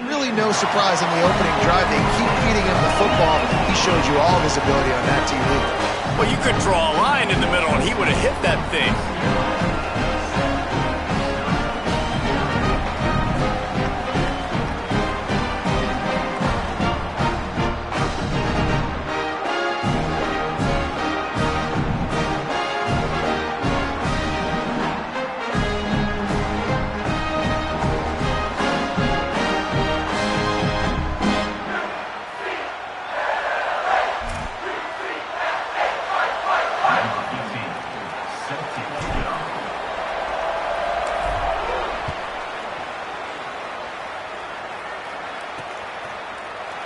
really no surprise on the opening drive. They keep feeding him the football. He showed you all of his ability on that TV. Well, you could draw a line in the middle, and he would have hit that thing.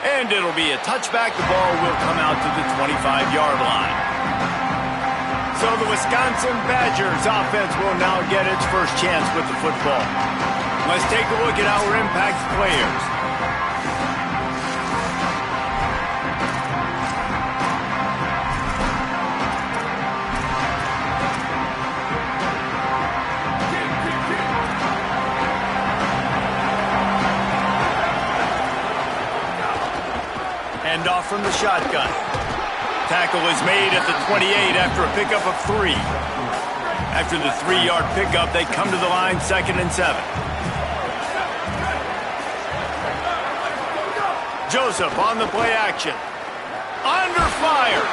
And it'll be a touchback. The ball will come out to the 25-yard line. So the Wisconsin Badgers offense will now get its first chance with the football. Let's take a look at our impact players. Off from the shotgun. Tackle is made at the 28 after a pickup of 3. After the 3-yard pickup, they come to the line 2nd and 7. Joseph on the play action. Under fire.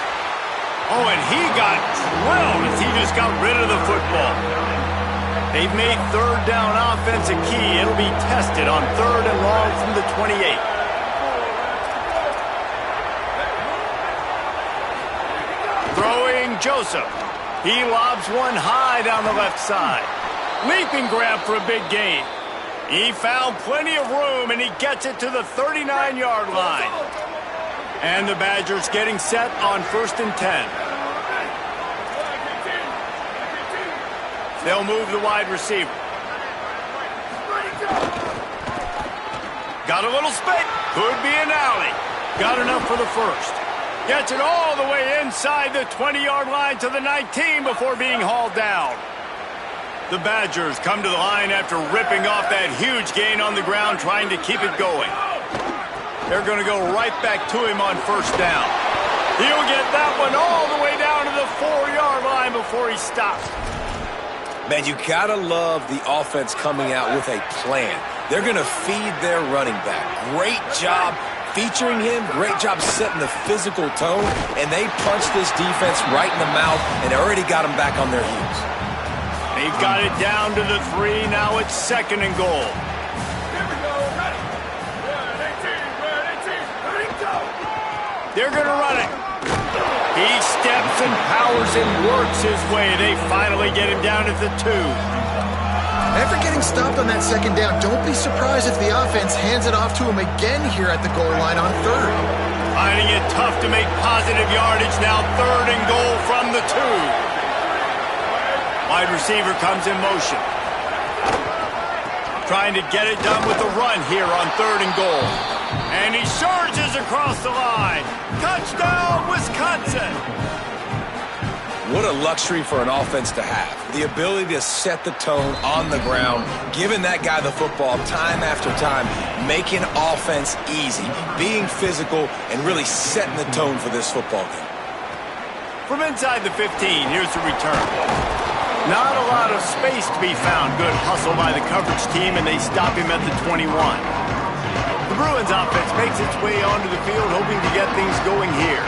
Oh, and he got drilled as he just got rid of the football. They've made 3rd down offense a key. It'll be tested on 3rd and long from the 28. Throwing Joseph. He lobs one high down the left side. Leaping grab for a big gain. He found plenty of room, and he gets it to the 39-yard line. And the Badgers getting set on 1st and 10. They'll move the wide receiver. Got a little spit. Could be an alley. Got enough for the first. Gets it all the way inside the 20-yard line to the 19 before being hauled down. The Badgers come to the line after ripping off that huge gain on the ground, trying to keep it going. They're going to go right back to him on 1st down. He'll get that one all the way down to the 4-yard line before he stops. Man, you gotta love the offense coming out with a plan. They're going to feed their running back. Great job featuring him, great job setting the physical tone, and they punched this defense right in the mouth and already got them back on their heels. They've got it down to the 3. Now it's 2nd and goal. They're going to run it. He steps and powers and works his way. They finally get him down at the 2. After getting stopped on that 2nd down, don't be surprised if the offense hands it off to him again here at the goal line on 3rd. Finding it tough to make positive yardage now. 3rd and goal from the 2. Wide receiver comes in motion. Trying to get it done with the run here on 3rd and goal. And he surges across the line. Touchdown, Wisconsin! What a luxury for an offense to have. The ability to set the tone on the ground, giving that guy the football time after time, making offense easy, being physical, and really setting the tone for this football game. From inside the 15, here's the return. Not a lot of space to be found. Good hustle by the coverage team, and they stop him at the 21. The Bruins offense makes its way onto the field, hoping to get things going here.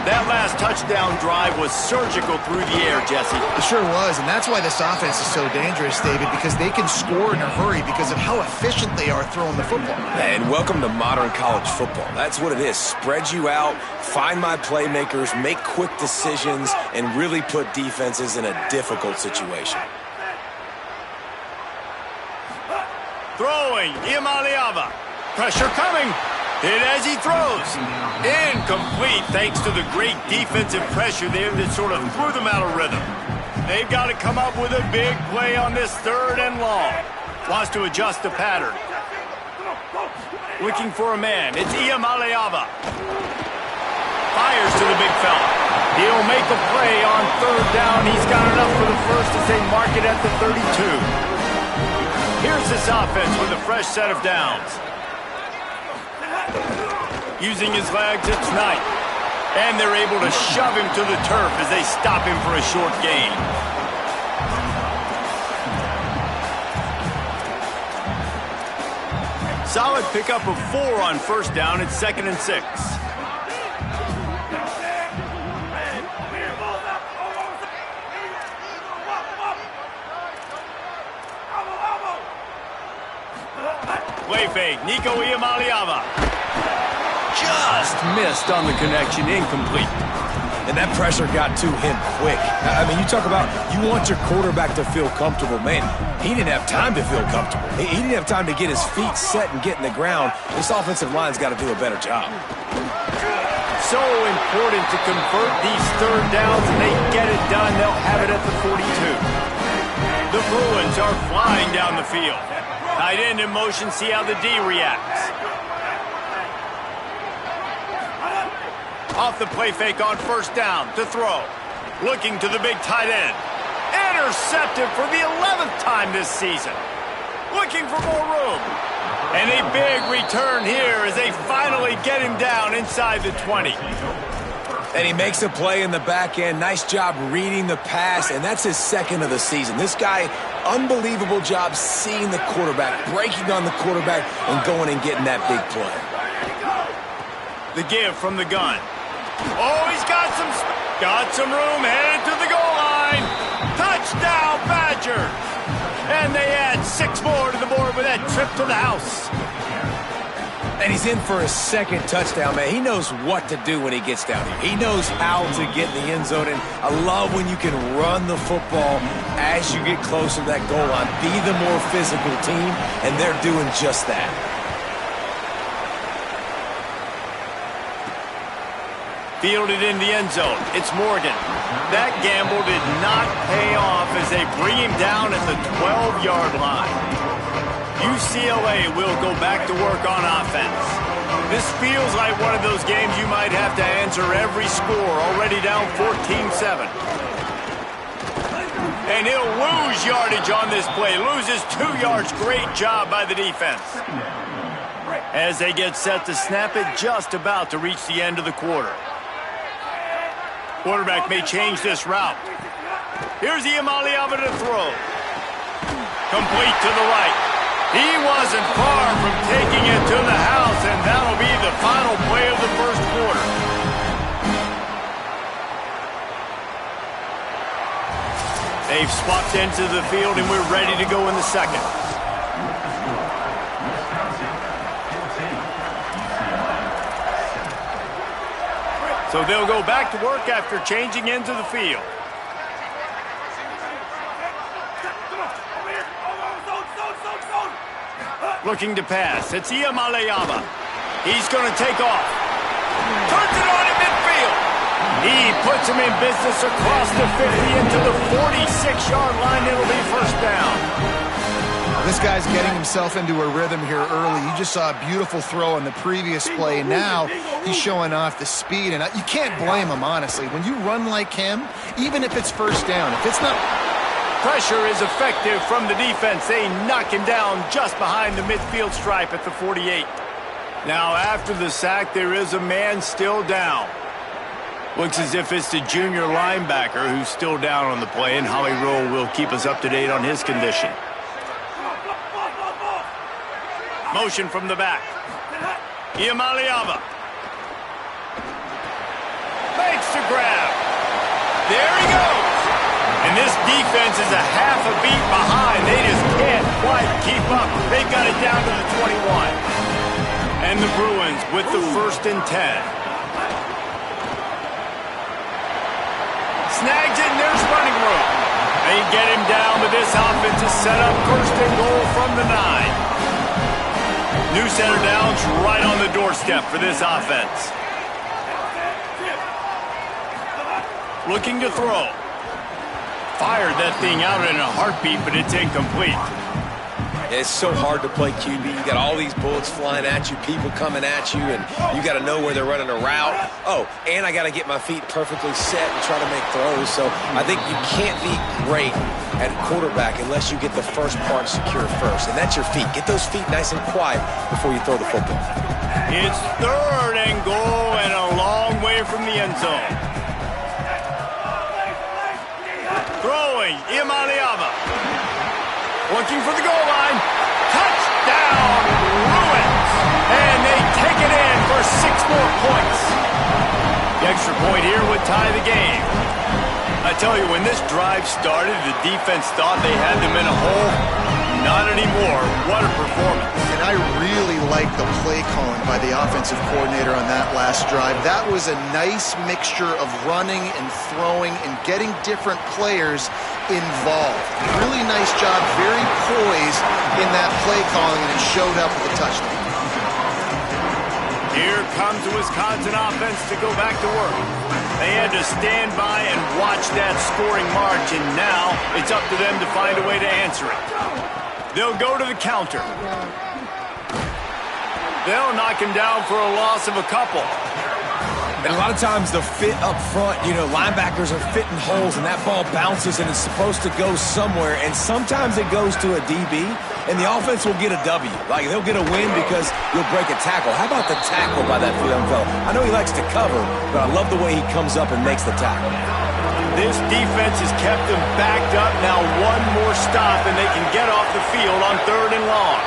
That last touchdown drive was surgical through the air, Jesse. It sure was, and that's why this offense is so dangerous, David, because they can score in a hurry because of how efficient they are throwing the football. And welcome to modern college football. That's what it is. Spread you out, find my playmakers, make quick decisions, and really put defenses in a difficult situation. Throwing, Iamaleava. Pressure coming. Hit as he throws. Incomplete thanks to the great defensive pressure there that sort of threw them out of rhythm. They've got to come up with a big play on this 3rd and long. Wants to adjust the pattern. Looking for a man. It's Iamaleava. Fires to the big fella. He'll make a play on 3rd down. He's got enough for the first as they mark it at the 32. Here's this offense with a fresh set of downs. Using his legs, it's Knight. And they're able to shove him to the turf as they stop him for a short gain. Solid pickup of 4 on first down. It's 2nd and 6. Play fake, Nico Iamaleava. Just missed on the connection, incomplete. And that pressure got to him quick. I mean, you talk about you want your quarterback to feel comfortable. Man, he didn't have time to feel comfortable. He didn't have time to get his feet set and get in the ground. This offensive line's got to do a better job. So important to convert these third downs, and they get it done. They'll have it at the 42. The Bruins are flying down the field. Tight end in motion, see how the D reacts. Off the play fake on first down to throw. Looking to the big tight end. Intercepted for the 11th time this season. Looking for more room. And a big return here as they finally get him down inside the 20. And he makes a play in the back end. Nice job reading the pass, and that's his 2nd of the season. This guy, unbelievable job seeing the quarterback, breaking on the quarterback, and going and getting that big play. The give from the gun. Oh, he's got some room, headed to the goal line. Touchdown, Badger. And they add 6 more to the board with that trip to the house. And he's in for his 2nd touchdown, man. He knows what to do when he gets down here. He knows how to get in the end zone. And I love when you can run the football as you get closer to that goal line. Be the more physical team, and they're doing just that. Fielded in the end zone. It's Morgan. That gamble did not pay off as they bring him down at the 12-yard line. UCLA will go back to work on offense. This feels like one of those games you might have to answer every score, already down 14-7. And he'll lose yardage on this play. Loses 2 yards. Great job by the defense. As they get set to snap it, just about to reach the end of the quarter. Quarterback may change this route. Here's Iamaleava to throw. Complete to the right. He wasn't far from taking it to the house, and that'll be the final play of the first quarter. They've swapped into the field, and we're ready to go in the second. So they'll go back to work after changing into the field. Looking to pass. It's Iamaleava. He's going to take off. Turns it on in midfield. He puts him in business across the 50 into the 46-yard line. It'll be first down. This guy's getting himself into a rhythm here early. You just saw a beautiful throw on the previous play, and now he's showing off the speed. And you can't blame him, honestly. When you run like him, even if it's first down, if it's not... Pressure is effective from the defense. They knock him down just behind the midfield stripe at the 48. Now, after the sack, there is a man still down. Looks as if it's the junior linebacker who's still down on the play, and Holly Rowe will keep us up to date on his condition. Motion from the back. Iamaleava. Makes the grab. There he goes. And this defense is a half a beat behind. They just can't quite keep up. They've got it down to the 21. And the Bruins with the 1st and 10. Snags it, and there's running room. They get him down, but this offense is set up 1st and goal from the 9. New center downs right on the doorstep for this offense. Looking to throw. Fired that thing out in a heartbeat, but it's incomplete. It's so hard to play QB. You got all these bullets flying at you, people coming at you, and you got to know where they're running a route. Oh, and I got to get my feet perfectly set and try to make throws. So I think you can't be great at quarterback unless you get the first part secure first, and that's your feet. Get those feet nice and quiet before you throw the football. It's 3rd and goal and a long way from the end zone. Throwing, Imaliava. Looking for the goal line. Touchdown, Bruins. And they take it in for 6 more points. The extra point here would tie the game. I tell you, when this drive started, the defense thought they had them in a hole. Not anymore. What a performance. And I really like the play calling by the offensive coordinator on that last drive. That was a nice mixture of running and throwing and getting different players involved. Really nice job, very poised in that play calling, and it showed up with a touchdown. Here comes the Wisconsin offense to go back to work. They had to stand by and watch that scoring march, and now it's up to them to find a way to answer it. They'll go to the counter. They'll knock him down for a loss of a couple. And a lot of times the fit up front, you know, linebackers are fitting holes, and that ball bounces, and it's supposed to go somewhere, and sometimes it goes to a DB, and the offense will get a W. Like, they'll get a win because you'll break a tackle. How about the tackle by that young fella? I know he likes to cover, but I love the way he comes up and makes the tackle. This defense has kept them backed up. Now one more stop, and they can get off the field on 3rd and long.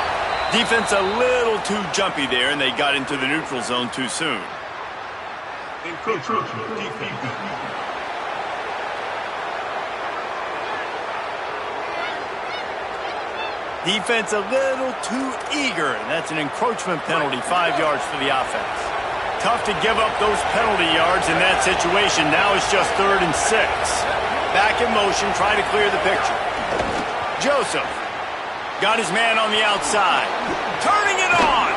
Defense a little too jumpy there, and they got into the neutral zone too soon. Defense a little too eager, and that's an encroachment penalty, 5 yards for the offense. Tough to give up those penalty yards in that situation. Now it's just 3rd and 6. Back in motion, trying to clear the picture. Joseph got his man on the outside. Turning it on!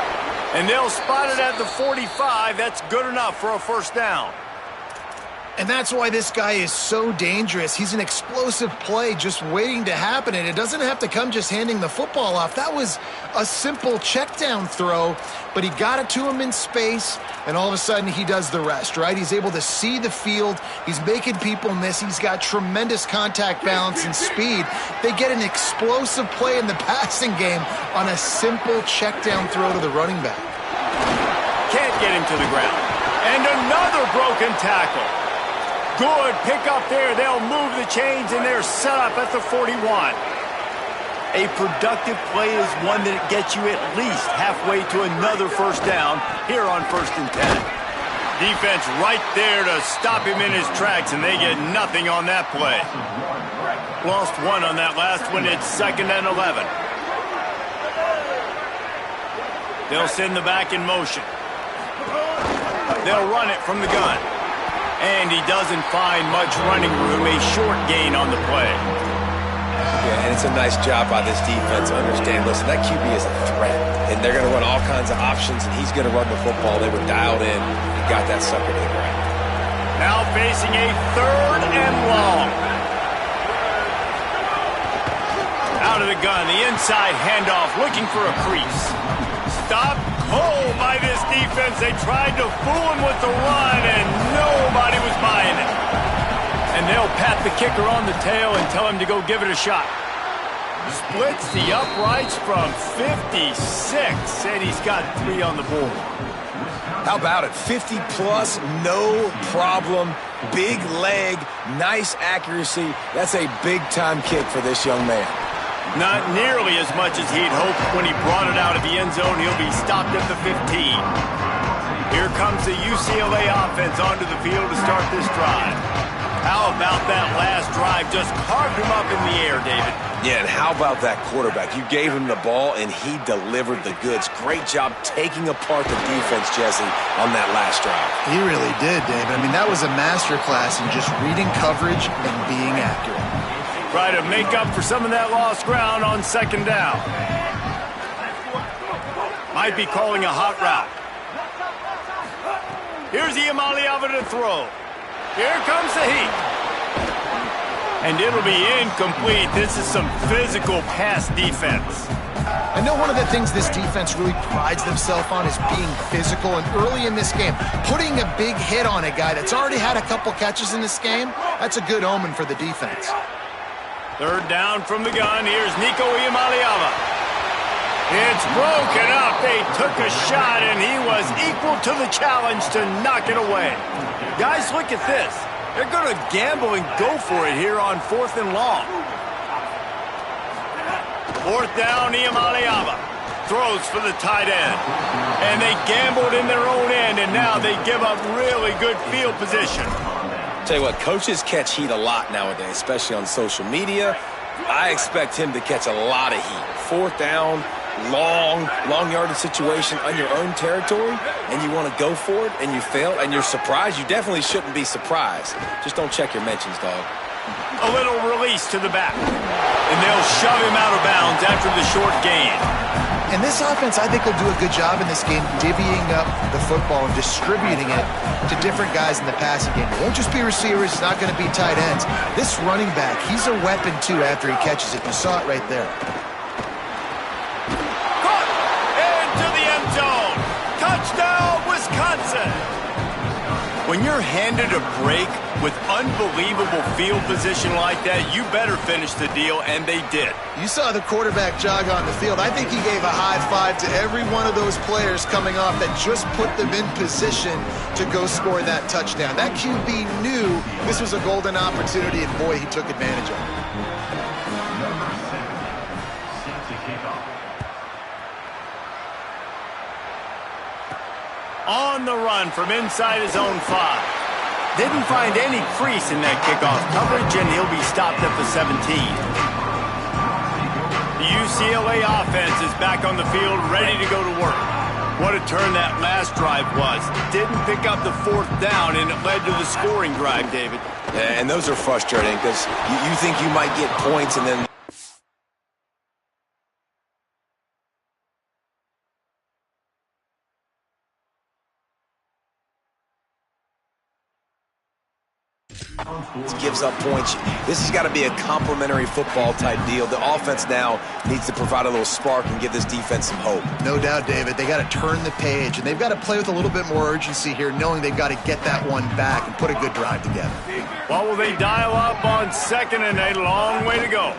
And they'll spot it at the 45. That's good enough for a 1st down. And that's why this guy is so dangerous. He's an explosive play just waiting to happen, and it doesn't have to come just handing the football off. That was a simple check down throw, but he got it to him in space, and all of a sudden he does the rest, right? He's able to see the field. He's making people miss. He's got tremendous contact balance and speed. They get an explosive play in the passing game on a simple check down throw to the running back. Can't get him to the ground. And another broken tackle. Good pick up there. They'll move the chains, and they're set up at the 41. A productive play is one that gets you at least halfway to another 1st down here on 1st and 10. Defense right there to stop him in his tracks, and they get nothing on that play. Lost 1 on that last one. It's 2nd and 11. They'll send the back in motion. They'll run it from the gun. And he doesn't find much running room, a short gain on the play. Yeah, and it's a nice job by this defense to understand, listen, that QB is a threat, and they're going to run all kinds of options, and he's going to run the football. They were dialed in and got that sucker to the ground. Now facing a 3rd and long. Out of the gun, the inside handoff, looking for a crease. Stop cold by this defense. They tried to fool him with the run, and nobody was buying it. And they'll pat the kicker on the tail and tell him to go give it a shot. Splits the uprights from 56, and he's got 3 on the board. How about it? 50-plus, no problem. Big leg, nice accuracy. That's a big-time kick for this young man. Not nearly as much as he'd hoped when he brought it out of the end zone. He'll be stopped at the 15. Here comes the UCLA offense onto the field to start this drive. How about that last drive? Just carved him up in the air, David. Yeah, and how about that quarterback? You gave him the ball, and he delivered the goods. Great job taking apart the defense, Jesse, on that last drive. He really did, David. I mean, that was a masterclass in just reading coverage and being accurate. Try to make up for some of that lost ground on 2nd down. Might be calling a hot route. Here's Imaliava to throw. Here comes the heat. And it'll be incomplete. This is some physical pass defense. I know one of the things this defense really prides themselves on is being physical, and early in this game, putting a big hit on a guy that's already had a couple catches in this game, that's a good omen for the defense. 3rd down from the gun. Here's Nico Imaliava. It's broken up. They took a shot, and he was equal to the challenge to knock it away. Guys, look at this. They're going to gamble and go for it here on 4th and long. 4th down, Iamaleava throws for the tight end. And they gambled in their own end, and now they give up really good field position. Tell you what, coaches catch heat a lot nowadays, especially on social media. I expect him to catch a lot of heat. 4th down, long yardage situation on your own territory, and you want to go for it, and you fail, and you're surprised. You definitely shouldn't be surprised. Just don't check your mentions, dog. A little release to the back, and they'll shove him out of bounds after the short gain. And this offense, I think, will do a good job in this game divvying up the football and distributing it to different guys in the passing game. It won't just be receivers. It's not going to be tight ends. This running back, he's a weapon, too, after he catches it. You saw it right there. Caught into the end zone. Touchdown, Wisconsin. When you're handed a break with unbelievable field position like that, you better finish the deal, and they did. You saw the quarterback jog on the field. I think he gave a high five to every one of those players coming off that just put them in position to go score that touchdown. That QB knew this was a golden opportunity, and boy, he took advantage of it. On the run from inside his own 5. Didn't find any crease in that kickoff coverage, and he'll be stopped at the 17. The UCLA offense is back on the field, ready to go to work. What a turn that last drive was. Didn't pick up the 4th down, and it led to the scoring drive, David. Yeah, and those are frustrating because you think you might get points, and then gives up points. This has got to be a complementary football type deal. The offense now needs to provide a little spark and give this defense some hope. No doubt, David. They got to turn the page, and they've got to play with a little bit more urgency here, knowing they've got to get that one back and put a good drive together. What will they dial up on 2nd and a long way to go?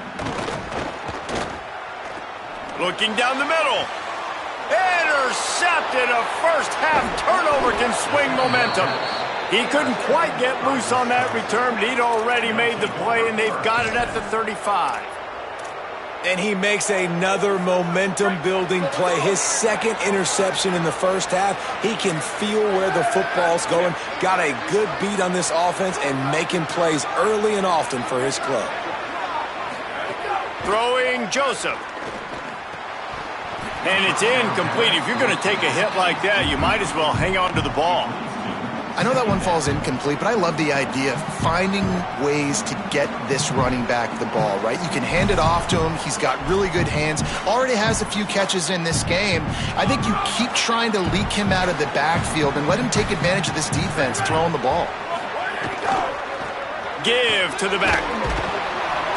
Looking down the middle. Intercepted. A first-half turnover can swing momentum. He couldn't quite get loose on that return, but he'd already made the play, and they've got it at the 35. And he makes another momentum-building play. His 2nd interception in the first half. He can feel where the football's going. Got a good beat on this offense and making plays early and often for his club. Throwing Joseph. And it's incomplete. If you're going to take a hit like that, you might as well hang on to the ball. I know that one falls incomplete, but I love the idea of finding ways to get this running back the ball, right? You can hand it off to him. He's got really good hands. Already has a few catches in this game. I think you keep trying to leak him out of the backfield and let him take advantage of this defense throwing the ball. Give to the back.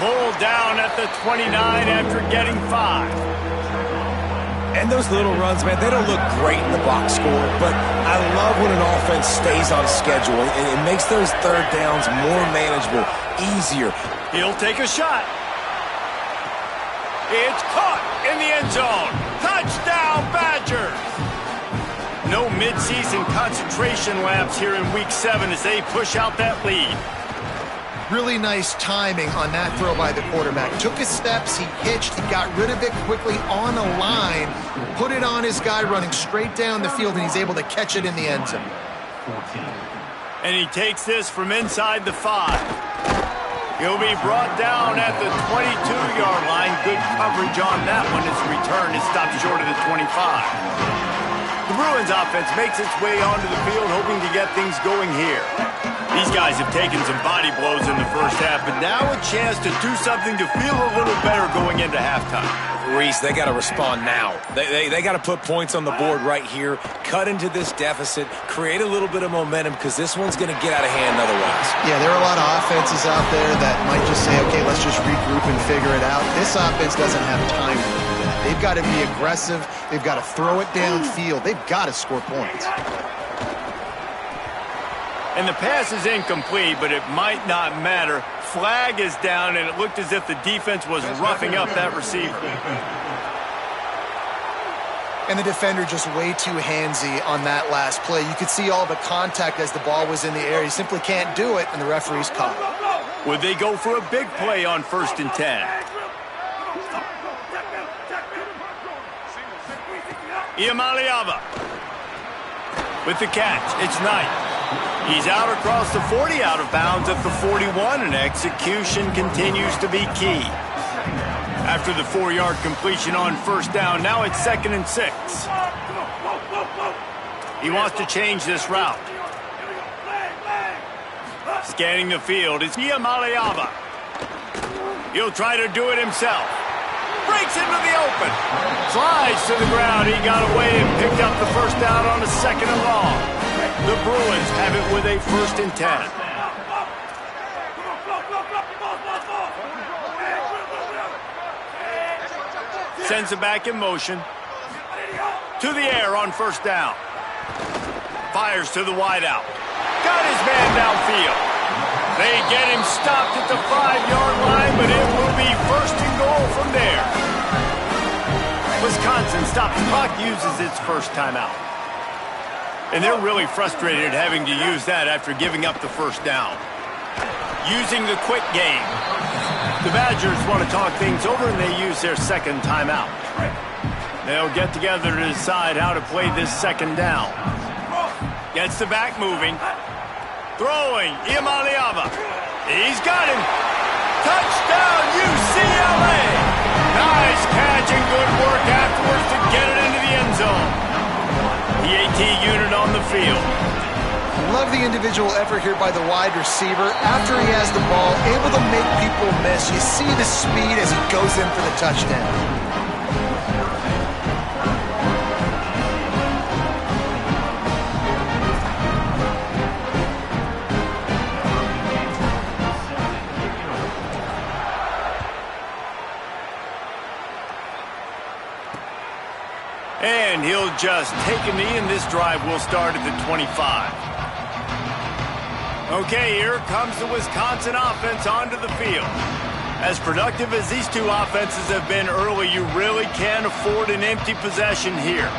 Pulled down at the 29 after getting 5. And those little runs, man, they don't look great in the box score, but I love when an offense stays on schedule, and it makes those 3rd downs more manageable, easier. He'll take a shot. It's caught in the end zone. Touchdown, Badgers. No midseason concentration laps here in Week 7 as they push out that lead. Really nice timing on that throw by the quarterback. Took his steps, he hitched, he got rid of it quickly on a line, put it on his guy running straight down the field, and he's able to catch it in the end zone. And he takes this from inside the 5. He'll be brought down at the 22-yard line. Good coverage on that one. His return is stopped short of the 25. The Bruins offense makes its way onto the field, hoping to get things going here. These guys have taken some body blows in the first half, but now a chance to do something to feel a little better going into halftime. Reese, they got to respond now. They got to put points on the board right here, cut into this deficit, create a little bit of momentum, because this one's going to get out of hand otherwise. Yeah, there are a lot of offenses out there that might just say, okay, let's just regroup and figure it out. This offense doesn't have time to do that. They've got to be aggressive. They've got to throw it downfield. They've got to score points. And the pass is incomplete, but it might not matter. Flag is down, and it looked as if the defense was roughing up that receiver. And the defender just way too handsy on that last play. You could see all the contact as the ball was in the air. He simply can't do it, and the referee's caught. Would they go for a big play on 1st and 10? Iamaleava with the catch. It's Knight. He's out across the 40, out of bounds at the 41, and execution continues to be key. After the 4-yard completion on 1st down, now it's 2nd and 6. He wants to change this route. Scanning the field, it's Iamaleava. He'll try to do it himself. Breaks into the open. Slides to the ground. He got away and picked up the 1st down on a 2nd and long. The Bruins have it with a 1st and 10. Sends it back in motion. To the air on 1st down. Fires to the wideout. Got his man downfield. They get him stopped at the 5-yard line, but it will be 1st and goal from there. Wisconsin stops the clock, uses its first timeout. And they're really frustrated having to use that after giving up the 1st down. Using the quick game. The Badgers want to talk things over, and they use their 2nd timeout. They'll get together to decide how to play this 2nd down. Gets the back moving. Throwing, Iamaleava. He's got him. Touchdown, UCLA. Nice catch and good work afterwards to get it into the end zone. The AT unit on the field. Love the individual effort here by the wide receiver. After he has the ball, able to make people miss. You see the speed as he goes in for the touchdown. And he'll just take a knee, and this drive will start at the 25. Okay, here comes the Wisconsin offense onto the field. As productive as these two offenses have been early, you really can't afford an empty possession here.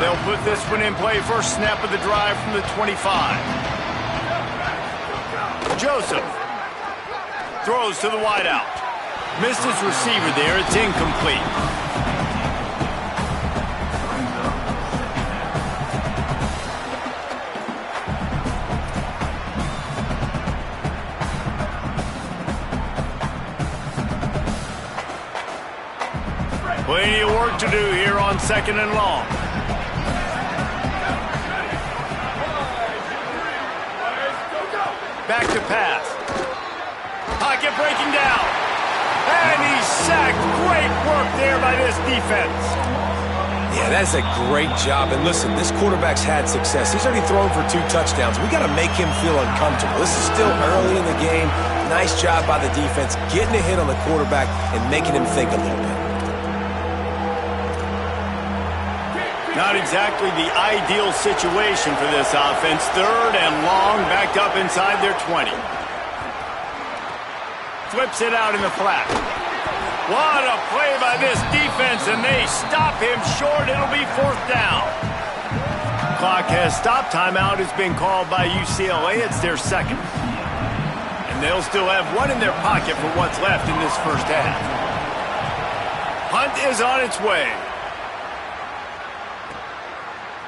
They'll put this one in play, first snap of the drive from the 25. Joseph throws to the wideout. Missed his receiver there. It's incomplete. Plenty of work to do here on 2nd and long. Back to pass. Pocket breaking down. And he's sacked. Great work there by this defense. Yeah, that's a great job. And listen, this quarterback's had success. He's already thrown for 2 touchdowns. We got to make him feel uncomfortable. This is still early in the game. Nice job by the defense, getting a hit on the quarterback and making him think a little bit. Not exactly the ideal situation for this offense. 3rd and long, backed up inside their 20. Flips it out in the flat. What a play by this defense, and they stop him short. It'll be 4th down. Clock has stopped. Timeout has been called by UCLA. It's their 2nd. And they'll still have one in their pocket for what's left in this first half. Punt is on its way.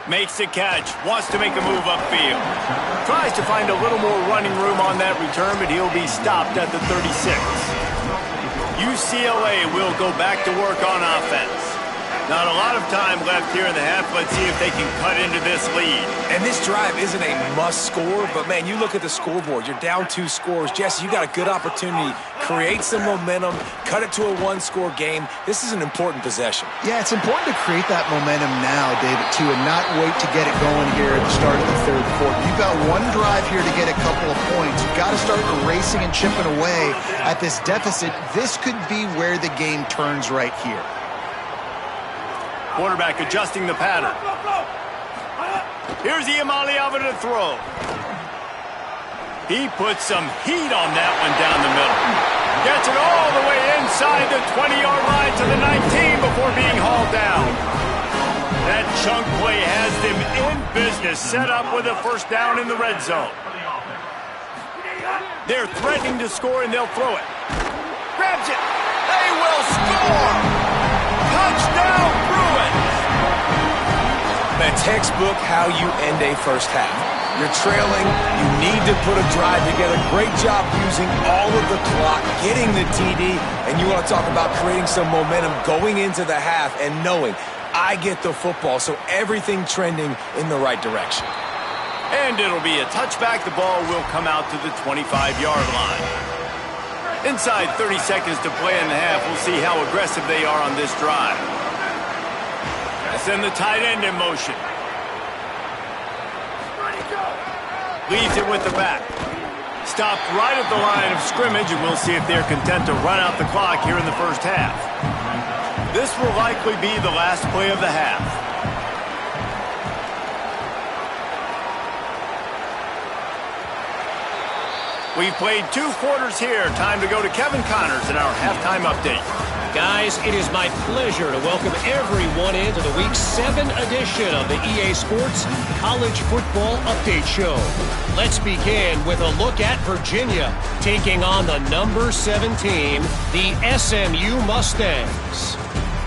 Makes the catch, wants to make a move upfield. Tries to find a little more running room on that return, but he'll be stopped at the 36. UCLA will go back to work on offense. Not a lot of time left here in the half. Let's see if they can cut into this lead. And this drive isn't a must score, but man, you look at the scoreboard, you're down 2 scores. Jesse, you got a good opportunity. Create some momentum, cut it to a 1-score game. This is an important possession. Yeah, it's important to create that momentum now, David, too, and not wait to get it going here at the start of the 3rd quarter. You've got one drive here to get a couple of points. You've got to start erasing and chipping away at this deficit. This could be where the game turns right here. Quarterback adjusting the pattern. Here's Iamaleava to throw. He put some heat on that one down the middle. Gets it all the way inside the 20-yard line to the 19 before being hauled down. That chunk play has them in business, set up with a first down in the red zone. They're threatening to score, and they'll throw it. Grabs it. They will score. Touchdown, Bruins. The textbook how you end a first half. You're trailing. You need to put a drive together. Great job using all of the clock, getting the TD, and you want to talk about creating some momentum going into the half and knowing I get the football, so everything trending in the right direction. And it'll be a touchback. The ball will come out to the 25-yard line. Inside 30 seconds to play in the half. We'll see how aggressive they are on this drive. Send the tight end in motion. Leaves it with the back. Stopped right at the line of scrimmage, and we'll see if they're content to run out the clock here in the first half. This will likely be the last play of the half. We've played 2 quarters here. Time to go to Kevin Connors in our halftime update. Guys, it is my pleasure to welcome everyone into the Week 7 edition of the EA Sports College Football Update Show. Let's begin with a look at Virginia taking on the number 7 team, the SMU Mustangs.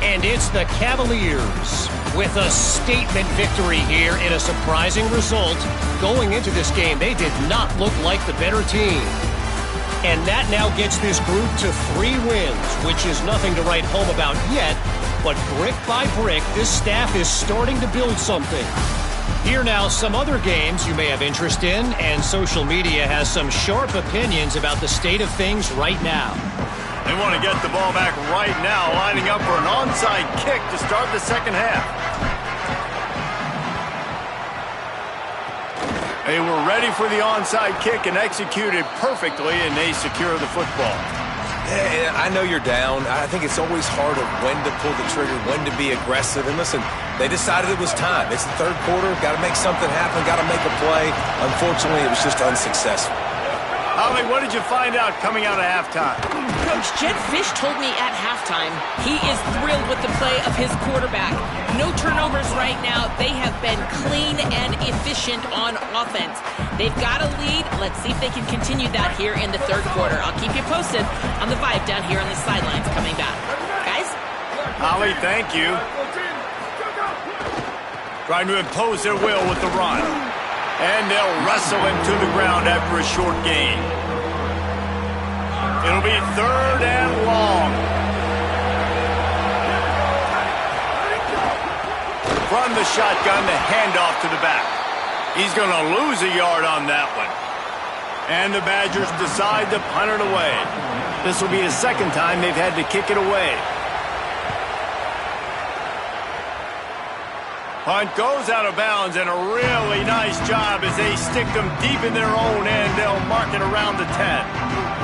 And it's the Cavaliers with a statement victory here in a surprising result. Going into this game, they did not look like the better team. And that now gets this group to 3 wins, which is nothing to write home about yet. But brick by brick, this staff is starting to build something. Here now, some other games you may have interest in, and social media has some sharp opinions about the state of things right now. They want to get the ball back right now, lining up for an onside kick to start the second half. They were ready for the onside kick and executed perfectly, and they secure the football. Yeah, I know you're down. I think it's always hard of when to pull the trigger, when to be aggressive. And listen, they decided it was time. It's the third quarter. Got to make something happen. Got to make a play. Unfortunately, it was just unsuccessful. Holly, what did you find out coming out of halftime? Coach Jed Fish told me at halftime he is thrilled with the play of his quarterback. No turnovers right now. They have been clean and efficient on offense. They've got a lead. Let's see if they can continue that here in the third quarter. I'll keep you posted on the vibe down here on the sidelines coming back. Guys? Holly, thank you. Trying to impose their will with the run. And they'll wrestle him to the ground after a short gain. It'll be 3rd and long. From the shotgun, the handoff to the back. He's going to lose a yard on that one. And the Badgers decide to punt it away. This will be the second time they've had to kick it away. Punt goes out of bounds, and a really nice job as they stick them deep in their own end. They'll mark it around the 10.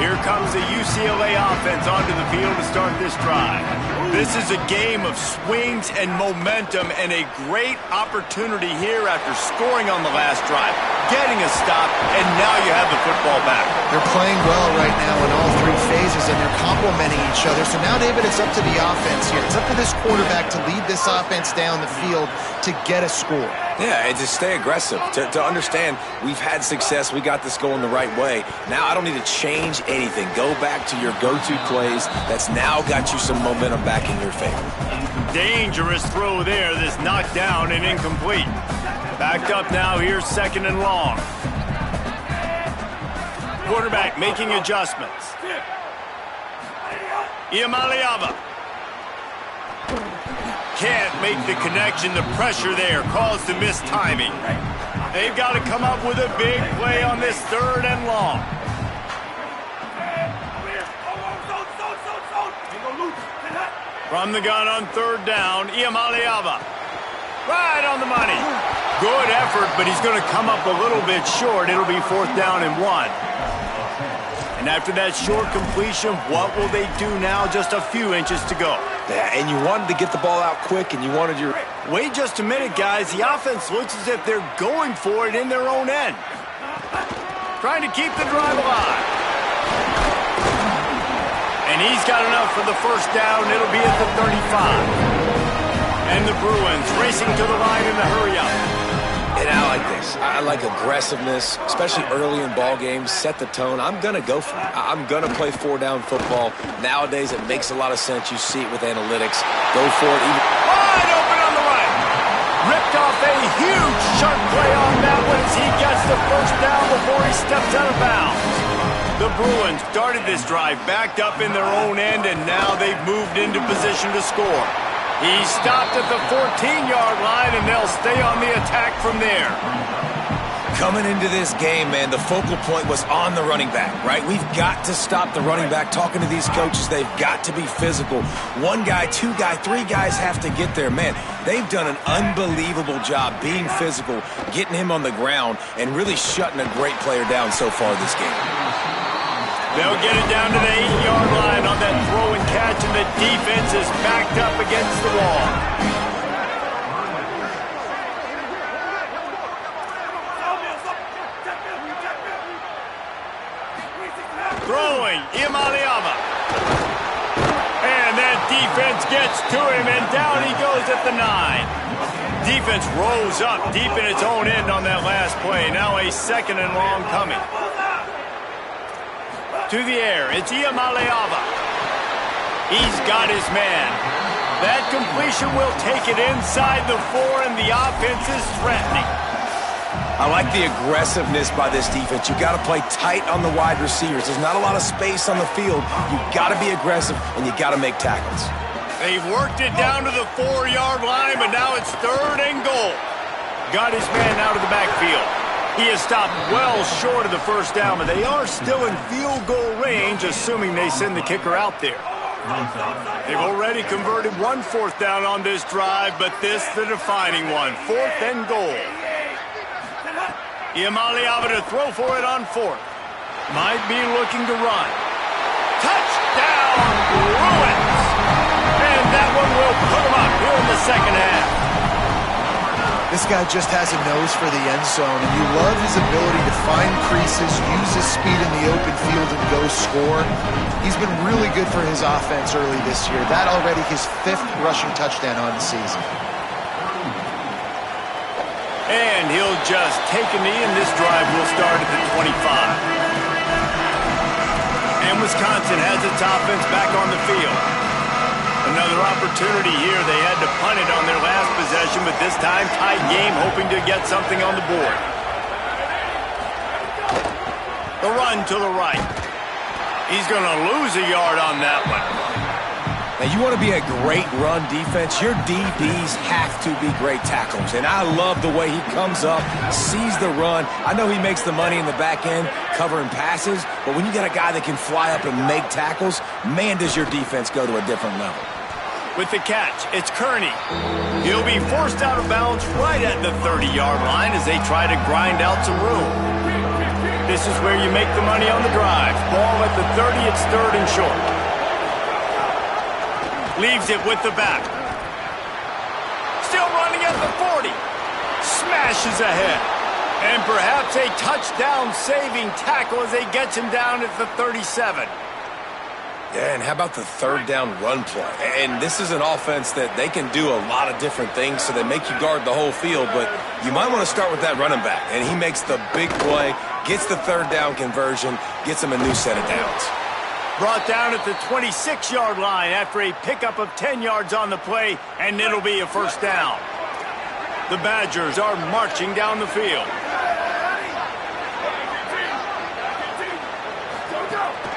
Here comes the UCLA offense onto the field to start this drive. This is a game of swings and momentum, and a great opportunity here after scoring on the last drive, getting a stop, and now you have the football back. They're playing well right now in all 3 phases, and they're complementing each other. So now, David, it's up to the offense here. It's up to this quarterback to lead this offense down the field to get a score. Yeah, and to stay aggressive, to understand we've had success, we got this going the right way. Now I don't need to change anything. Go back to your go-to plays. That's now got you some momentum back in your favor. Dangerous throw there. This knocked down and incomplete. Backed up now. Here's 2nd and long. Quarterback making adjustments. Iamaleava. Can't make the connection. The pressure there caused the missed timing. They've got to come up with a big play on this 3rd and long. From the gun on 3rd down, Iamaleava. Right on the money. Good effort, but he's going to come up a little bit short. It'll be 4th down and 1. And after that short completion, what will they do now? Just a few inches to go. Yeah, and you wanted to get the ball out quick, and you wanted your... Wait just a minute, guys. The offense looks as if they're going for it in their own end. Trying to keep the drive alive. And he's got enough for the first down. It'll be at the 35. And the Bruins racing to the line in the hurry-up. And I like this. I like aggressiveness, especially early in ball games. Set the tone. I'm going to go for it. I'm going to play four-down football. Nowadays, it makes a lot of sense. You see it with analytics. Go for it. Wide open on the right. Ripped off a huge sharp play on that one as he gets the first down before he steps out of bounds. The Bruins started this drive backed up in their own end, and now they've moved into position to score. He stopped at the 14-yard line, and they'll stay on the attack from there. Coming into this game, man, the focal point was on the running back, right? We've got to stop the running back. Talking to these coaches, they've got to be physical. One guy, two guy, three guys have to get there. Man, they've done an unbelievable job being physical, getting him on the ground, and really shutting a great player down so far this game. They'll get it down to the 8-yard line on that throw and catch, and the defense is backed up against the wall. Throwing, Imaliava. And that defense gets to him, and down he goes at the 9. Defense rose up deep in its own end on that last play. Now a second and long coming. To the air, it's Imaliava. He's got his man. That completion will take it inside the 4, and the offense is threatening. I like the aggressiveness by this defense. You got to play tight on the wide receivers. There's not a lot of space on the field. You got to be aggressive, and you got to make tackles. They've worked it down to the 4-yard line, but now it's 3rd and goal. Got his man out of the backfield. He has stopped well short of the first down, but they are still in field goal range, assuming they send the kicker out there. They've already converted 1 4th down on this drive, but this the defining one. 4th and goal. Imaliava to throw for it on 4th. Might be looking to run. Touchdown, Bruins! And that one will put them up here in the second half. This guy just has a nose for the end zone, and you love his ability to find creases, use his speed in the open field, and go score. He's been really good for his offense early this year. That already his 5th rushing touchdown on the season. And he'll just take a knee, and this drive will start at the 25. And Wisconsin has its offense back on the field. Another opportunity here. They had to punt it on their last possession, but this time tight game, hoping to get something on the board. The run to the right. He's going to lose a yard on that one. Now, you want to be a great run defense, your DBs have to be great tacklers. And I love the way he comes up, sees the run. I know he makes the money in the back end covering passes, but when you got a guy that can fly up and make tackles, man, does your defense go to a different level. With the catch, it's Kearney. He'll be forced out of bounds right at the 30-yard line as they try to grind out some room. This is where you make the money on the drive. Ball at the 30, it's 3rd and short. Leaves it with the back. Still running at the 40. Smashes ahead. And perhaps a touchdown-saving tackle as they gets him down at the 37. Yeah, and how about the 3rd down run play? And this is an offense that they can do a lot of different things, so they make you guard the whole field, but you might want to start with that running back. And he makes the big play, gets the 3rd down conversion, gets him a new set of downs. Brought down at the 26-yard line after a pickup of 10 yards on the play, and it'll be a first down. The Badgers are marching down the field.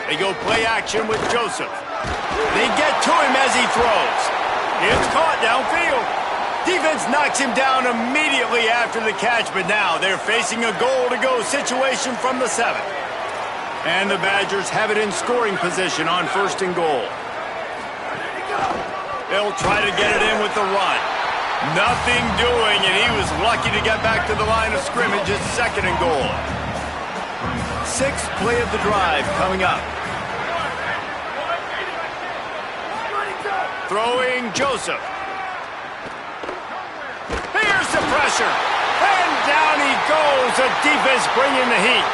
They go play action with Joseph. They get to him as he throws. It's caught downfield. Defense knocks him down immediately after the catch, but now they're facing a goal-to-go situation from the 7. And the Badgers have it in scoring position on 1st and goal. They'll try to get it in with the run. Nothing doing, and he was lucky to get back to the line of scrimmage at 2nd and goal. 6th play of the drive coming up. Throwing Joseph. Here's the pressure. And down he goes. The defense bringing the heat.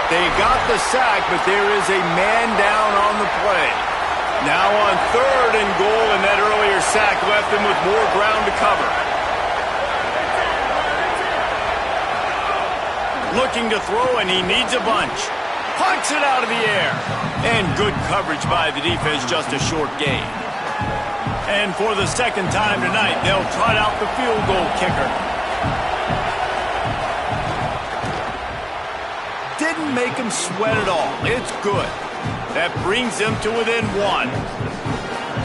They got the sack, but there is a man down on the play. Now on 3rd and goal, and that earlier sack left him with more ground to cover. Looking to throw, and he needs a bunch. Punts it out of the air. And good coverage by the defense, just a short gain. And for the second time tonight, they'll trot out the field goal kicker. Didn't make him sweat at all. It's good. That brings them to within 1.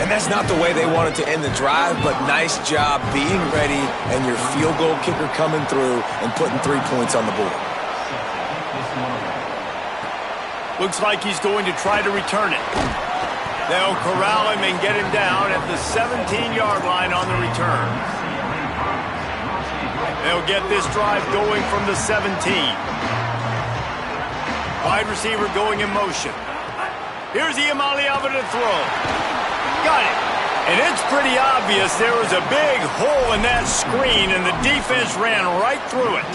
And that's not the way they wanted to end the drive, but nice job being ready and your field goal kicker coming through and putting 3 points on the board. Looks like he's going to try to return it. They'll corral him and get him down at the 17-yard line on the return. They'll get this drive going from the 17. Wide receiver going in motion. Here's Iamaleava to throw. Got it. And it's pretty obvious there was a big hole in that screen, and the defense ran right through it.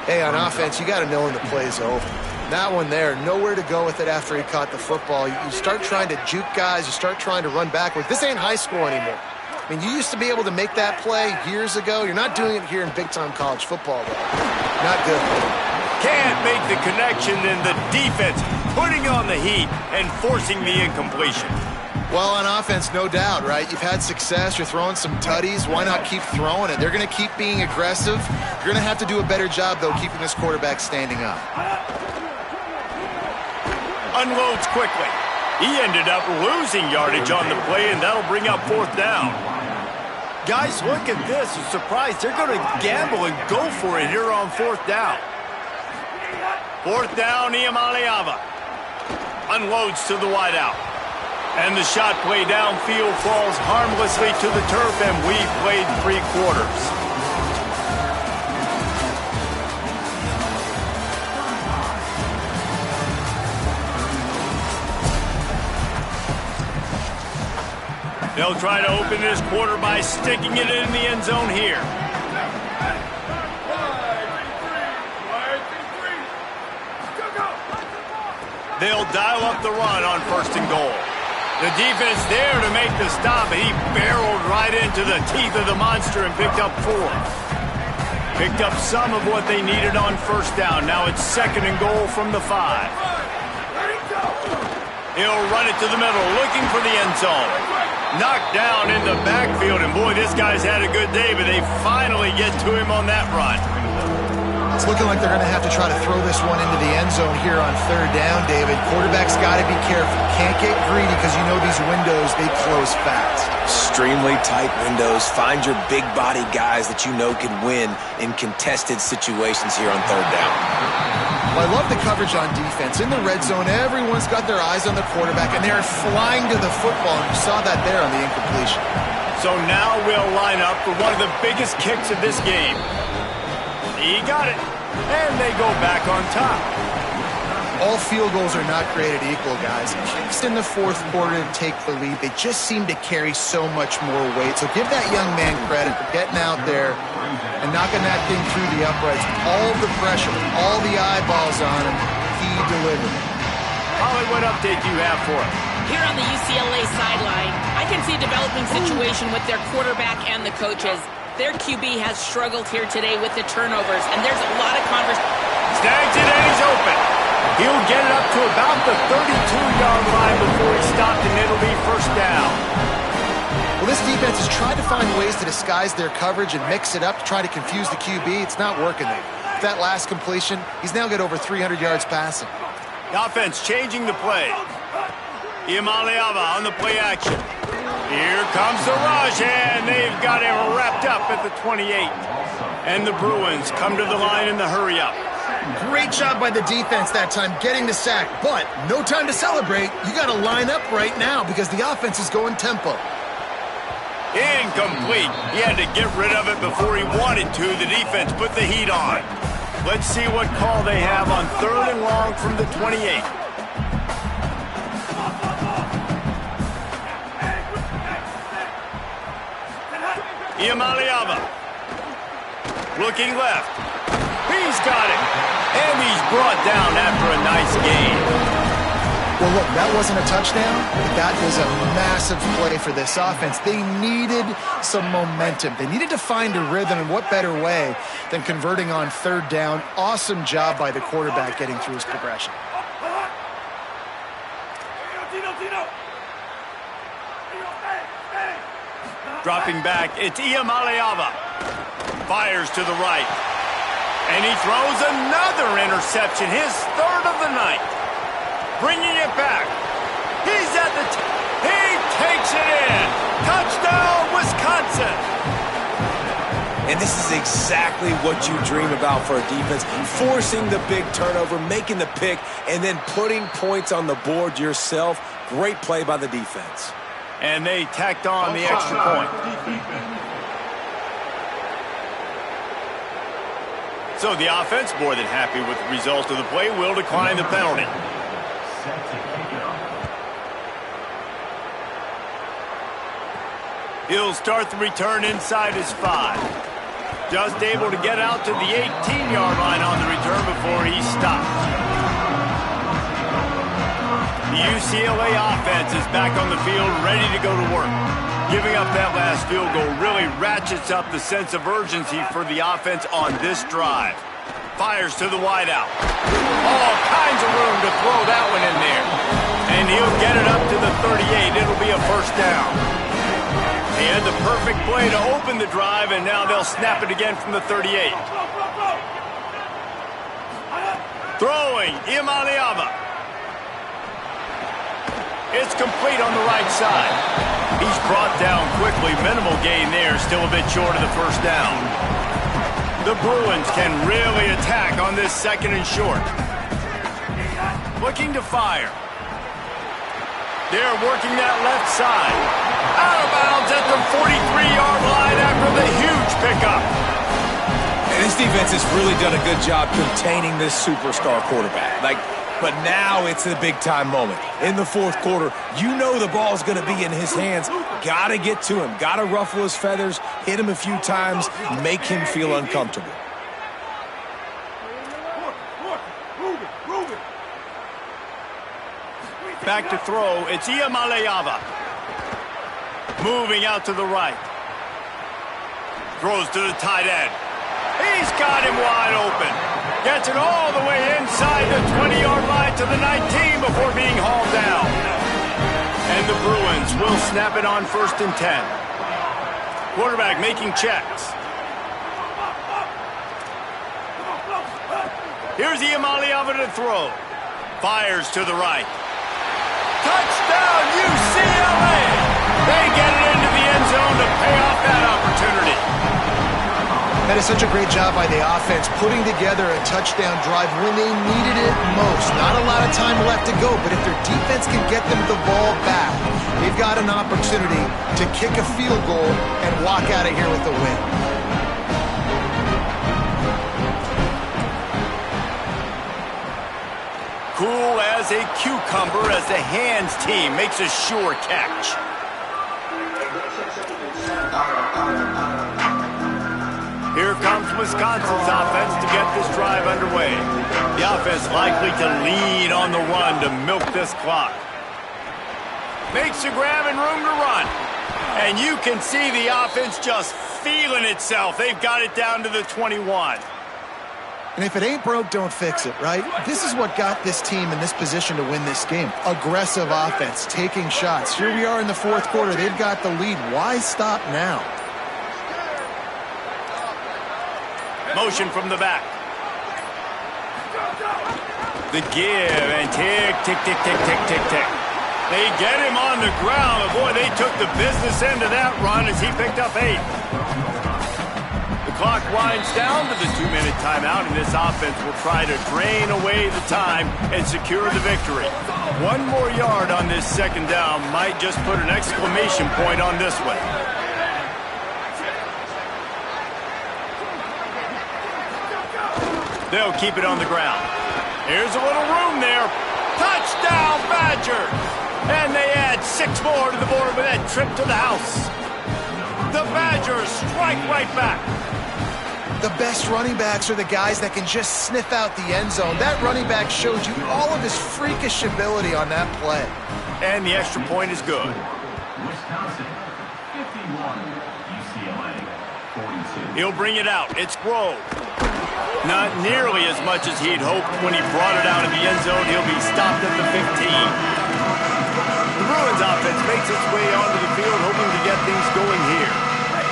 Hey, on offense, you got to know when the play's over. That one there, nowhere to go with it after he caught the football. You start trying to juke guys. You start trying to run backwards. This ain't high school anymore. I mean, you used to be able to make that play years ago. You're not doing it here in big-time college football, though. Not good. Can't make the connection, and the defense putting on the heat and forcing the incompletion. Well, on offense, no doubt, right? You've had success. You're throwing some tutties. Why not keep throwing it? They're going to keep being aggressive. You're going to have to do a better job, though, keeping this quarterback standing up. Unloads quickly. He ended up losing yardage on the play, and that'll bring up 4th down. Guys, look at this. I'm surprised they're going to gamble and go for it here on 4th down. 4th down, Iamaleava. Unloads to the wideout. And the shot play downfield falls harmlessly to the turf, and we've played 3 quarters. They'll try to open this quarter by sticking it in the end zone here. They'll dial up the run on 1st and goal. The defense there to make the stop, and he barreled right into the teeth of the monster and picked up 4. Picked up some of what they needed on 1st down. Now it's 2nd and goal from the 5. He'll run it to the middle, looking for the end zone. Knocked down in the backfield, and boy, this guy's had a good day, but they finally get to him on that run. It's looking like they're going to have to try to throw this one into the end zone here on 3rd down, David. Quarterback's got to be careful. Can't get greedy because you know these windows, they close fast. Extremely tight windows. Find your big body guys that you know can win in contested situations here on 3rd down. Well, I love the coverage on defense. In the red zone, everyone's got their eyes on the quarterback, and they're flying to the football, and you saw that there on the incompletion. So now we'll line up for one of the biggest kicks of this game. He got it, and they go back on top. All field goals are not created equal, guys. Kicks in the 4th quarter to take the lead. They just seem to carry so much more weight. So give that young man credit for getting out there and knocking that thing through the uprights. All the pressure, all the eyeballs on him, he delivered. Holly, what update do you have for us? Here on the UCLA sideline, I can see a developing situation with their quarterback and the coaches. Their QB has struggled here today with the turnovers, and there's a lot of conversation. Snags it, and he's open. He'll get it up to about the 32-yard line before he's stopped, and it'll be 1st down. Well, this defense has tried to find ways to disguise their coverage and mix it up to try to confuse the QB. It's not working there. With that last completion, he's now got over 300 yards passing. The offense changing the play. Iamaleava on the play action. Here comes the rush, and they've got him wrapped up at the 28. And the Bruins come to the line in the hurry-up. Great job by the defense that time getting the sack, but no time to celebrate. You got to line up right now because the offense is going tempo. Incomplete. He had to get rid of it before he wanted to. The defense put the heat on. Let's see what call they have on 3rd and long from the 28. Iamaleava. Looking left. He's got it. And he's brought down after a nice gain. Well, look, that wasn't a touchdown, but that was a massive play for this offense. They needed some momentum. They needed to find a rhythm, and what better way than converting on third down. Awesome job by the quarterback getting through his progression. Dropping back, it's Iamaleava. Fires to the right. And he throws another interception, his third of the night. Bringing it back. He's at the he takes it in. Touchdown, Wisconsin. And this is exactly what you dream about for a defense. Forcing the big turnover, making the pick, and then putting points on the board yourself. Great play by the defense. And they tacked on the extra point. So the offense, more than happy with the result of the play, will decline the penalty. He'll start the return inside his 5. Just able to get out to the 18-yard line on the return before he stops. The UCLA offense is back on the field, ready to go to work. Giving up that last field goal really ratchets up the sense of urgency for the offense on this drive. Fires to the wideout. All kinds of room to throw that one in there. And he'll get it up to the 38. It'll be a first down. He had the perfect play to open the drive, and now they'll snap it again from the 38. Throwing, Iamaleava. It's complete on the right side. He's brought down quickly. Minimal gain there. Still a bit short of the first down. The Bruins can really attack on this second and short. Looking to fire. They're working that left side. Out of bounds at the 43-yard line after the huge pickup. And this defense has really done a good job containing this superstar quarterback. But now it's the big-time moment. In the fourth quarter, you know the ball's going to be in his hands. Got to get to him. Got to ruffle his feathers, hit him a few times, make him feel uncomfortable. Back to throw. It's Iamaleava. Moving out to the right. Throws to the tight end. He's got him wide open. Gets it all the way inside the 20-yard line to the 19 before being hauled down. And the Bruins will snap it on 1st and 10. Quarterback making checks. Here's Iamaleava to throw. Fires to the right. Touchdown, UCLA! They get it into the end zone to pay off that opportunity. That is such a great job by the offense, putting together a touchdown drive when they needed it most. Not a lot of time left to go, but if their defense can get them the ball back, they've got an opportunity to kick a field goal and walk out of here with a win. Cool as a cucumber as the hands team makes a sure catch. Here comes Wisconsin's offense to get this drive underway. The offense likely to lead on the run to milk this clock. Makes a grab and room to run. And you can see the offense just feeling itself. They've got it down to the 21. And if it ain't broke, don't fix it, right? This is what got this team in this position to win this game. Aggressive offense, taking shots. Here we are in the fourth quarter. They've got the lead. Why stop now? Motion from the back. The give and tick, tick, tick, tick, tick, tick, tick. They get him on the ground. Boy, they took the business end of that run as he picked up 8. The clock winds down to the 2-minute timeout, and this offense will try to drain away the time and secure the victory. 1 more yard on this second down might just put an exclamation point on this one. They'll keep it on the ground. Here's a little room there. Touchdown, Badgers! And they add 6 more to the board with that trip to the house. The Badgers strike right back. The best running backs are the guys that can just sniff out the end zone. That running back showed you all of his freakish ability on that play. And the extra point is good. Wisconsin, 51, UCLA, 42. He'll bring it out. It's Grove. Not nearly as much as he'd hoped when he brought it out of the end zone. He'll be stopped at the 15. The Bruins offense makes its way onto the field, hoping to get things going here.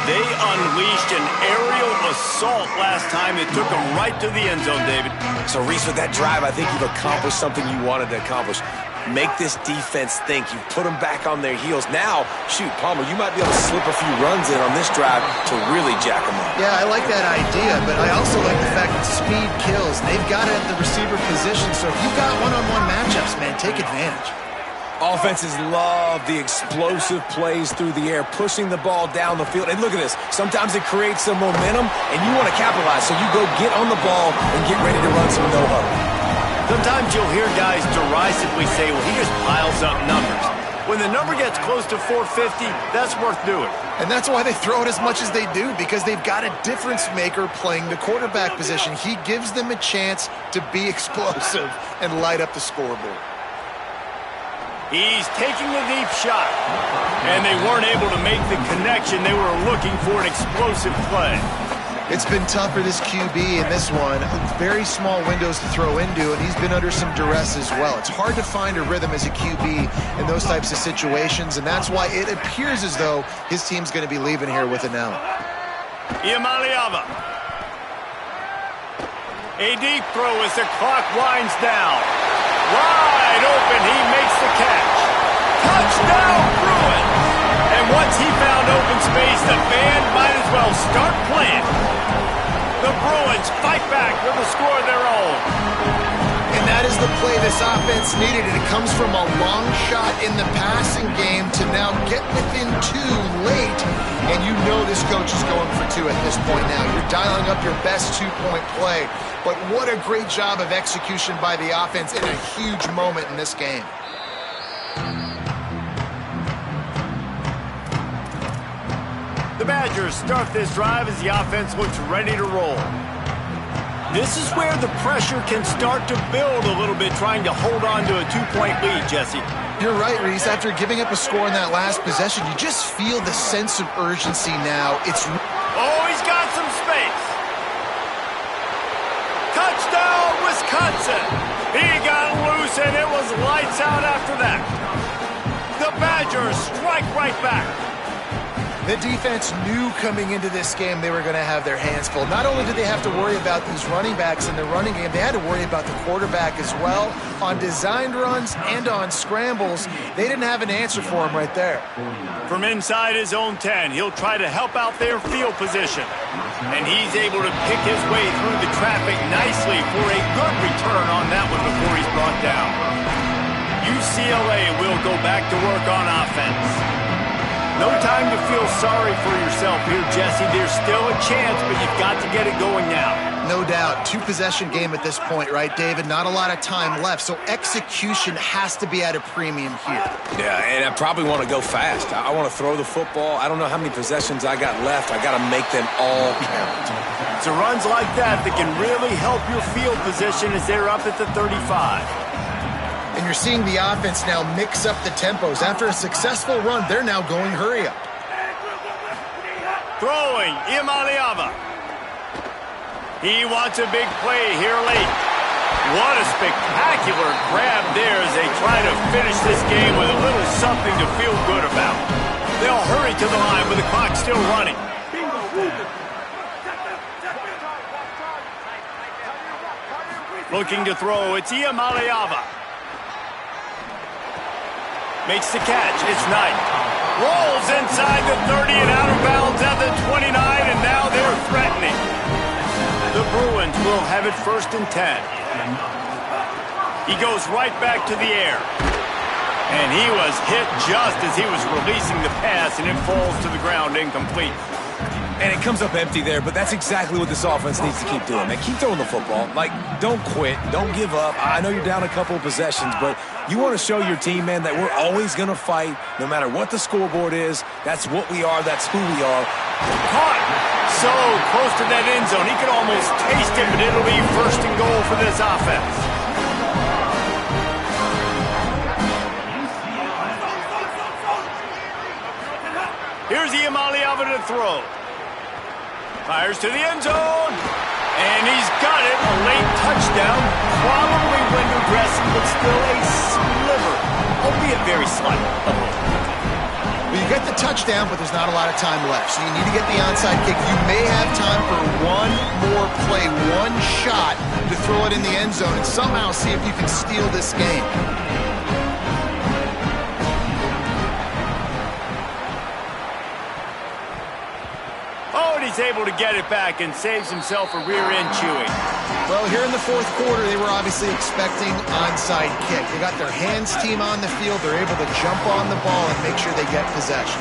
They unleashed an aerial assault last time that took them right to the end zone, David. So, Reese, with that drive, I think you've accomplished something you wanted to accomplish. Make this defense think. You've put them back on their heels. Now, shoot, Palmer, you might be able to slip a few runs in on this drive to really jack them up. Yeah, I like that idea, but I also like the fact that speed kills. They've got it at the receiver position, so if you've got one-on-one matchups, man, take advantage. Offenses love the explosive plays through the air, pushing the ball down the field. And look at this. Sometimes it creates some momentum, and you want to capitalize. So you go get on the ball and get ready to run some no-huddle. Sometimes you'll hear guys derisively say, well, he just piles up numbers. When the number gets close to 450, that's worth doing. And that's why they throw it as much as they do, because they've got a difference maker playing the quarterback position. He gives them a chance to be explosive and light up the scoreboard. He's taking the deep shot, and they weren't able to make the connection. They were looking for an explosive play. It's been tough for this QB in this one. Very small windows to throw into, and he's been under some duress as well. It's hard to find a rhythm as a QB in those types of situations, and that's why it appears as though his team's going to be leaving here with an L. Iamaleava. A deep throw as the clock winds down. Wide open, he makes the catch. Touchdown, Bruins! And once he found open space, the band might as well start playing. The Bruins fight back with a score of their own. And that is the play this offense needed, and it comes from a long shot in the passing game to now get within two late. And you know this coach is going for two at this point now. You're dialing up your best two-point play. But what a great job of execution by the offense in a huge moment in this game. The Badgers start this drive as the offense looks ready to roll. This is where the pressure can start to build a little bit, trying to hold on to a two-point lead, Jesse. You're right, Reese. After giving up a score in that last possession, you just feel the sense of urgency now. Oh, he's got some space. Touchdown, Wisconsin! He got loose, and it was lights out after that. The Badgers strike right back. The defense knew coming into this game they were going to have their hands full. Not only did they have to worry about these running backs in the running game, they had to worry about the quarterback as well. On designed runs and on scrambles, they didn't have an answer for him right there. From inside his own 10, he'll try to help out their field position. And he's able to pick his way through the traffic nicely for a good return on that one before he's brought down. UCLA will go back to work on offense. No time to feel sorry for yourself here, Jesse. There's still a chance, but you've got to get it going now. No doubt. Two-possession game at this point, right, David? Not a lot of time left, so execution has to be at a premium here. Yeah, and I probably want to go fast. I want to throw the football. I don't know how many possessions I got left. I got to make them all count. It's runs like that that can really help your field position as they're up at the 35. And you're seeing the offense now mix up the tempos. After a successful run, they're now going hurry up. Throwing, Iamaleava. He wants a big play here late. What a spectacular grab there as they try to finish this game with a little something to feel good about. They'll hurry to the line with the clock still running. Looking to throw, it's Iamaleava. Makes the catch. It's Knight. Rolls inside the 30 and out of bounds at the 29, and now they're threatening. The Bruins will have it 1st and 10. He goes right back to the air. And he was hit just as he was releasing the pass, and it falls to the ground incomplete. And it comes up empty there, but that's exactly what this offense needs to keep doing. Man, keep throwing the football. Like, don't quit. Don't give up. I know you're down a couple of possessions, but you want to show your team, man, that we're always going to fight no matter what the scoreboard is. That's what we are. That's who we are. Caught. So close to that end zone. He can almost taste it, but it'll be first and goal for this offense. Here's Iamaleava to throw. Fires to the end zone. And he's got it. A late touchdown. Probably window dressing, but still a sliver. Albeit very slight. Well, you get the touchdown, but there's not a lot of time left. So you need to get the onside kick. You may have time for one more play, one shot to throw it in the end zone and somehow see if you can steal this game. He's able to get it back and saves himself a rear end chewing. Well, here in the fourth quarter, they were obviously expecting onside kick. They got their hands team on the field. They're able to jump on the ball and make sure they get possession.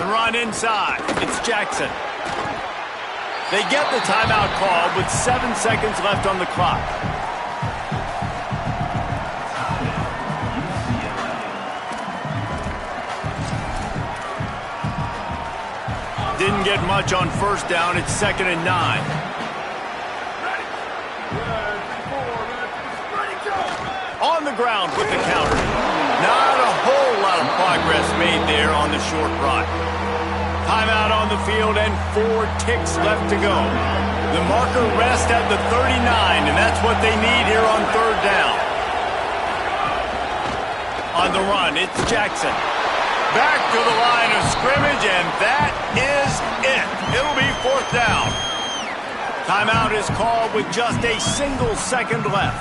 The run inside. It's Jackson. They get the timeout called with 7 seconds left on the clock. Didn't get much on first down. It's 2nd and 9. On the ground with the counter. Not a whole lot of progress made there on the short run. Timeout on the field and 4 ticks left to go. The marker rests at the 39, and that's what they need here on 3rd down. On the run, it's Jackson. Back to the line of scrimmage, and that is it. It'll be 4th down. Timeout is called with just a single second left.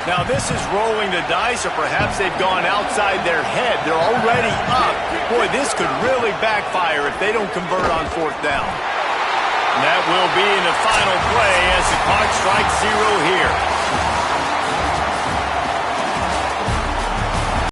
Now this is rolling the dice, or perhaps they've gone outside their head. They're already up. Boy, this could really backfire if they don't convert on 4th down. That will be in the final play as the clock strikes 0 here.